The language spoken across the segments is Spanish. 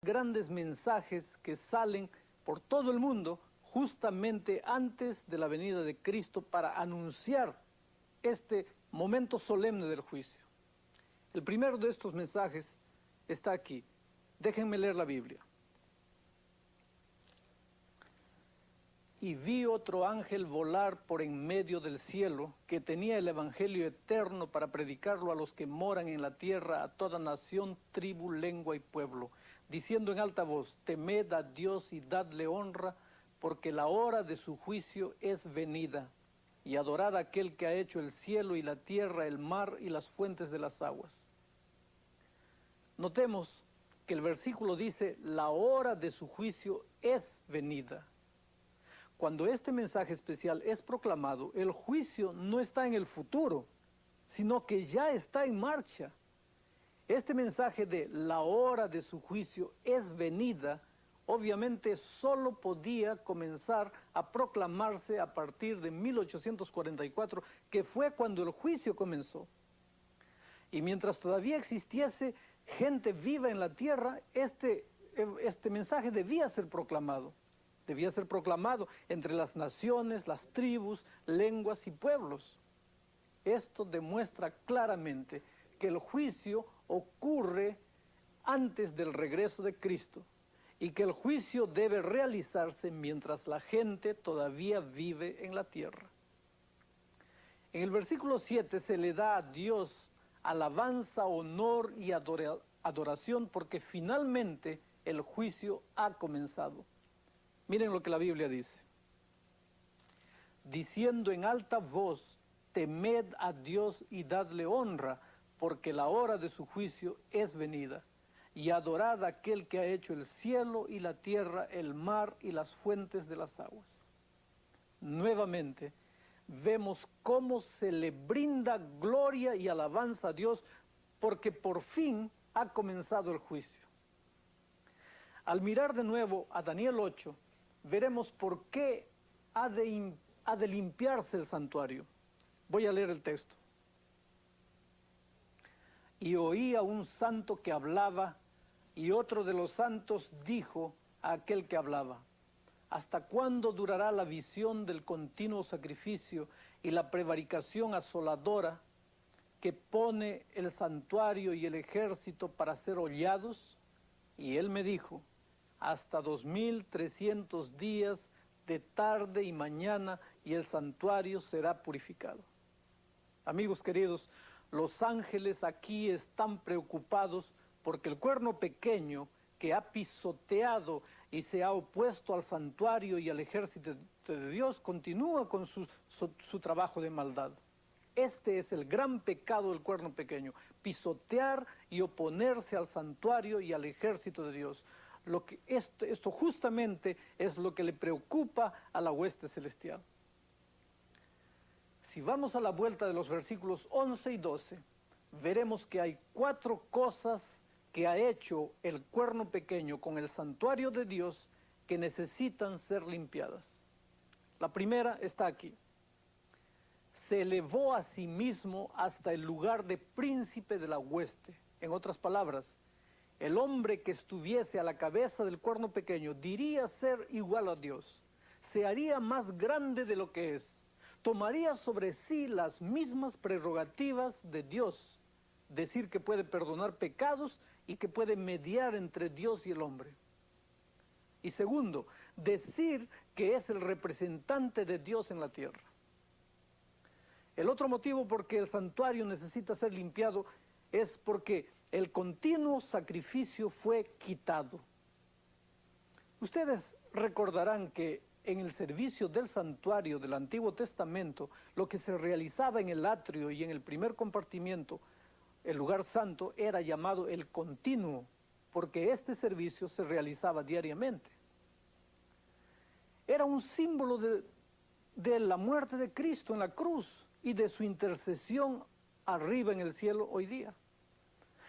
grandes mensajes que salen por todo el mundo justamente antes de la venida de Cristo para anunciar este momento solemne del juicio. El primero de estos mensajes está aquí. Déjenme leer la Biblia. Y vi otro ángel volar por en medio del cielo, que tenía el evangelio eterno para predicarlo a los que moran en la tierra, a toda nación, tribu, lengua y pueblo, diciendo en alta voz: temed a Dios y dadle honra, porque la hora de su juicio es venida, y adorad a aquel que ha hecho el cielo y la tierra, el mar y las fuentes de las aguas. Notemos que el versículo dice: la hora de su juicio es venida. Cuando este mensaje especial es proclamado, el juicio no está en el futuro, sino que ya está en marcha. Este mensaje de la hora de su juicio es venida, obviamente solo podía comenzar a proclamarse a partir de 1844, que fue cuando el juicio comenzó. Y mientras todavía existiese gente viva en la tierra, este mensaje debía ser proclamado. Debía ser proclamado entre las naciones, las tribus, lenguas y pueblos. Esto demuestra claramente que el juicio ocurre antes del regreso de Cristo y que el juicio debe realizarse mientras la gente todavía vive en la tierra. En el versículo 7 se le da a Dios alabanza, honor y adoración porque finalmente el juicio ha comenzado. Miren lo que la Biblia dice. Diciendo en alta voz: temed a Dios y dadle honra, porque la hora de su juicio es venida. Y adorad a aquel que ha hecho el cielo y la tierra, el mar y las fuentes de las aguas. Nuevamente, vemos cómo se le brinda gloria y alabanza a Dios, porque por fin ha comenzado el juicio. Al mirar de nuevo a Daniel 8, veremos por qué ha de limpiarse el santuario. Voy a leer el texto. Y oí a un santo que hablaba, y otro de los santos dijo a aquel que hablaba: ¿hasta cuándo durará la visión del continuo sacrificio y la prevaricación asoladora que pone el santuario y el ejército para ser hollados? Y él me dijo: hasta 2300 días de tarde y mañana, y el santuario será purificado. Amigos queridos, los ángeles aquí están preocupados porque el cuerno pequeño que ha pisoteado y se ha opuesto al santuario y al ejército de Dios continúa con su trabajo de maldad. Este es el gran pecado del cuerno pequeño: pisotear y oponerse al santuario y al ejército de Dios. Esto justamente es lo que le preocupa a la hueste celestial. Si vamos a la vuelta de los versículos 11 y 12, veremos que hay 4 cosas que ha hecho el cuerno pequeño con el santuario de Dios que necesitan ser limpiadas. La primera está aquí. Se elevó a sí mismo hasta el lugar de príncipe de la hueste. En otras palabras, el hombre que estuviese a la cabeza del cuerno pequeño diría ser igual a Dios. Se haría más grande de lo que es. Tomaría sobre sí las mismas prerrogativas de Dios. Decir que puede perdonar pecados y que puede mediar entre Dios y el hombre. Y segundo, decir que es el representante de Dios en la tierra. El otro motivo por qué el santuario necesita ser limpiado es porque el continuo sacrificio fue quitado. Ustedes recordarán que en el servicio del santuario del Antiguo Testamento, lo que se realizaba en el atrio y en el primer compartimiento, el lugar santo, era llamado el continuo, porque este servicio se realizaba diariamente. Era un símbolo de la muerte de Cristo en la cruz y de su intercesión arriba en el cielo hoy día.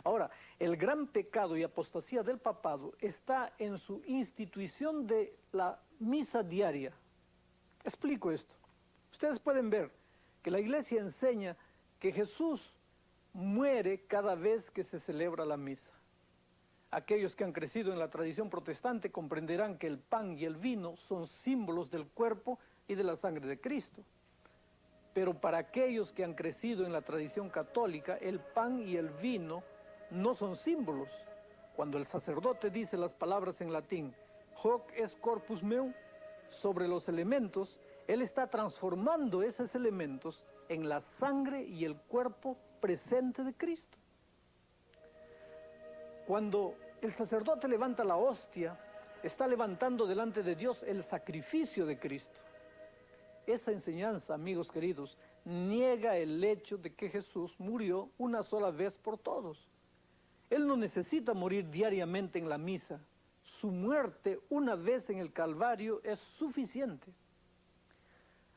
Ahora, el gran pecado y apostasía del papado está en su institución de la misa diaria. Explico esto. Ustedes pueden ver que la iglesia enseña que Jesús muere cada vez que se celebra la misa. aquellos que han crecido en la tradición protestante comprenderán que el pan y el vino son símbolos del cuerpo y de la sangre de Cristo. Pero para aquellos que han crecido en la tradición católica, el pan y el vino no son símbolos. Cuando el sacerdote dice las palabras en latín, hoc est corpus meum, sobre los elementos, él está transformando esos elementos en la sangre y el cuerpo presente de Cristo. Cuando el sacerdote levanta la hostia, está levantando delante de Dios el sacrificio de Cristo. Esa enseñanza, amigos queridos, niega el hecho de que Jesús murió una sola vez por todos. Él no necesita morir diariamente en la misa. Su muerte una vez en el Calvario es suficiente.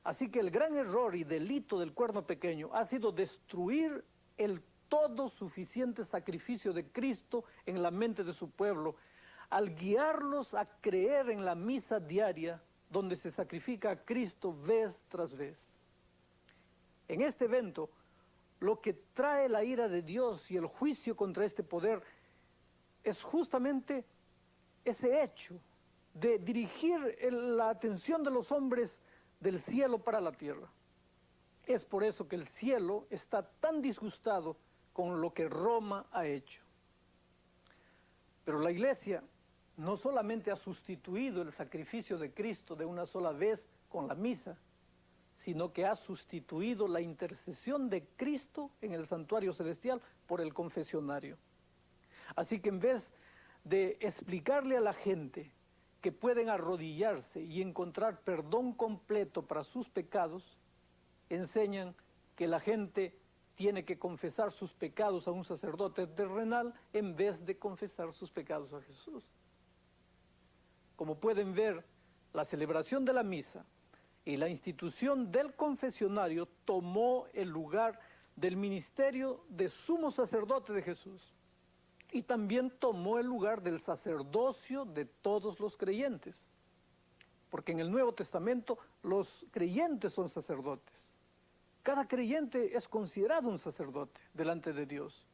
Así que el gran error y delito del cuerno pequeño ha sido destruir el todo suficiente sacrificio de Cristo en la mente de su pueblo, al guiarlos a creer en la misa diaria, donde se sacrifica a Cristo vez tras vez. En este evento, lo que trae la ira de Dios y el juicio contra este poder es justamente ese hecho de dirigir la atención de los hombres del cielo para la tierra. Es por eso que el cielo está tan disgustado con lo que Roma ha hecho. Pero la Iglesia no solamente ha sustituido el sacrificio de Cristo de una sola vez con la misa, sino que ha sustituido la intercesión de Cristo en el santuario celestial por el confesionario. Así que en vez de explicarle a la gente que pueden arrodillarse y encontrar perdón completo para sus pecados, enseñan que la gente tiene que confesar sus pecados a un sacerdote terrenal en vez de confesar sus pecados a Jesús. Como pueden ver, la celebración de la misa y la institución del confesionario tomó el lugar del ministerio de sumo sacerdote de Jesús y también tomó el lugar del sacerdocio de todos los creyentes, porque en el Nuevo Testamento los creyentes son sacerdotes. Cada creyente es considerado un sacerdote delante de Dios.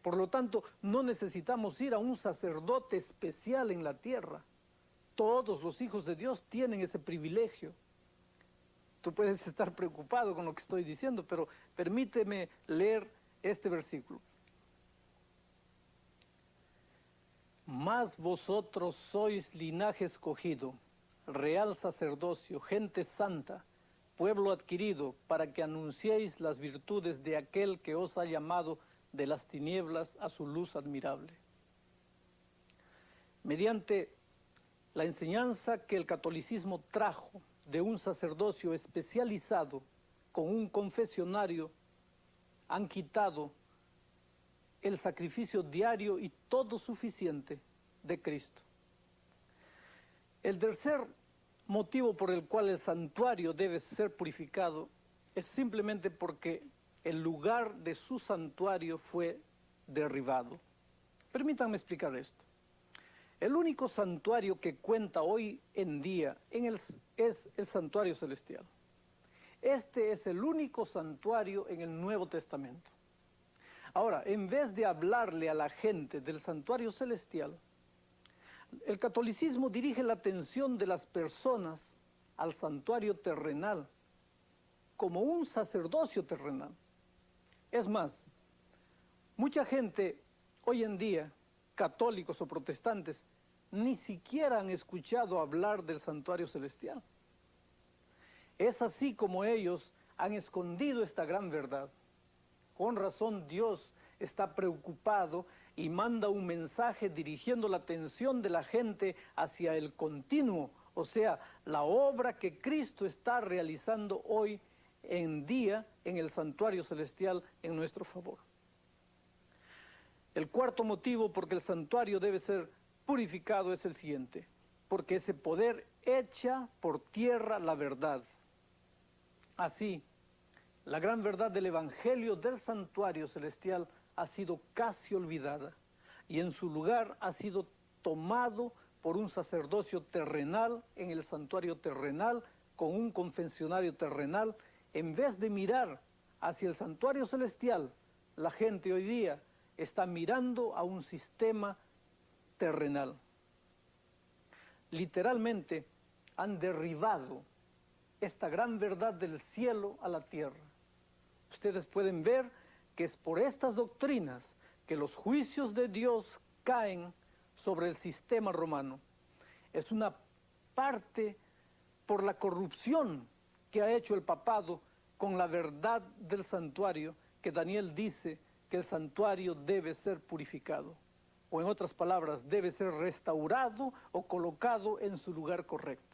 Por lo tanto, no necesitamos ir a un sacerdote especial en la tierra. Todos los hijos de Dios tienen ese privilegio. Tú puedes estar preocupado con lo que estoy diciendo, pero permíteme leer este versículo. Mas vosotros sois linaje escogido, real sacerdocio, gente santa, pueblo adquirido, para que anunciéis las virtudes de aquel que os ha llamado de las tinieblas a su luz admirable. Mediante la enseñanza que el catolicismo trajo de un sacerdocio especializado con un confesionario, han quitado el sacrificio diario y todo suficiente de Cristo. El tercer motivo por el cual el santuario debe ser purificado es simplemente porque el lugar de su santuario fue derribado. Permítanme explicar esto. El único santuario que cuenta hoy en día es el santuario celestial. Este es el único santuario en el Nuevo Testamento. Ahora, en vez de hablarle a la gente del santuario celestial, el catolicismo dirige la atención de las personas al santuario terrenal, como un sacerdocio terrenal. Es más, mucha gente hoy en día, católicos o protestantes, ni siquiera han escuchado hablar del santuario celestial. Es así como ellos han escondido esta gran verdad. Con razón Dios está preocupado y manda un mensaje dirigiendo la atención de la gente hacia el continuo, o sea, la obra que Cristo está realizando hoy en día en el santuario celestial en nuestro favor. El cuarto motivo por que el santuario debe ser purificado es el siguiente: porque ese poder echa por tierra la verdad. Así, la gran verdad del Evangelio del santuario celestial ha sido casi olvidada y en su lugar ha sido tomado por un sacerdocio terrenal en el santuario terrenal con un confesionario terrenal. En vez de mirar hacia el santuario celestial, la gente hoy día está mirando a un sistema terrenal. Literalmente han derribado esta gran verdad del cielo a la tierra. Ustedes pueden ver que es por estas doctrinas que los juicios de Dios caen sobre el sistema romano. Es una parte por la corrupción que ha hecho el papado con la verdad del santuario, que Daniel dice que el santuario debe ser purificado, o en otras palabras, debe ser restaurado o colocado en su lugar correcto.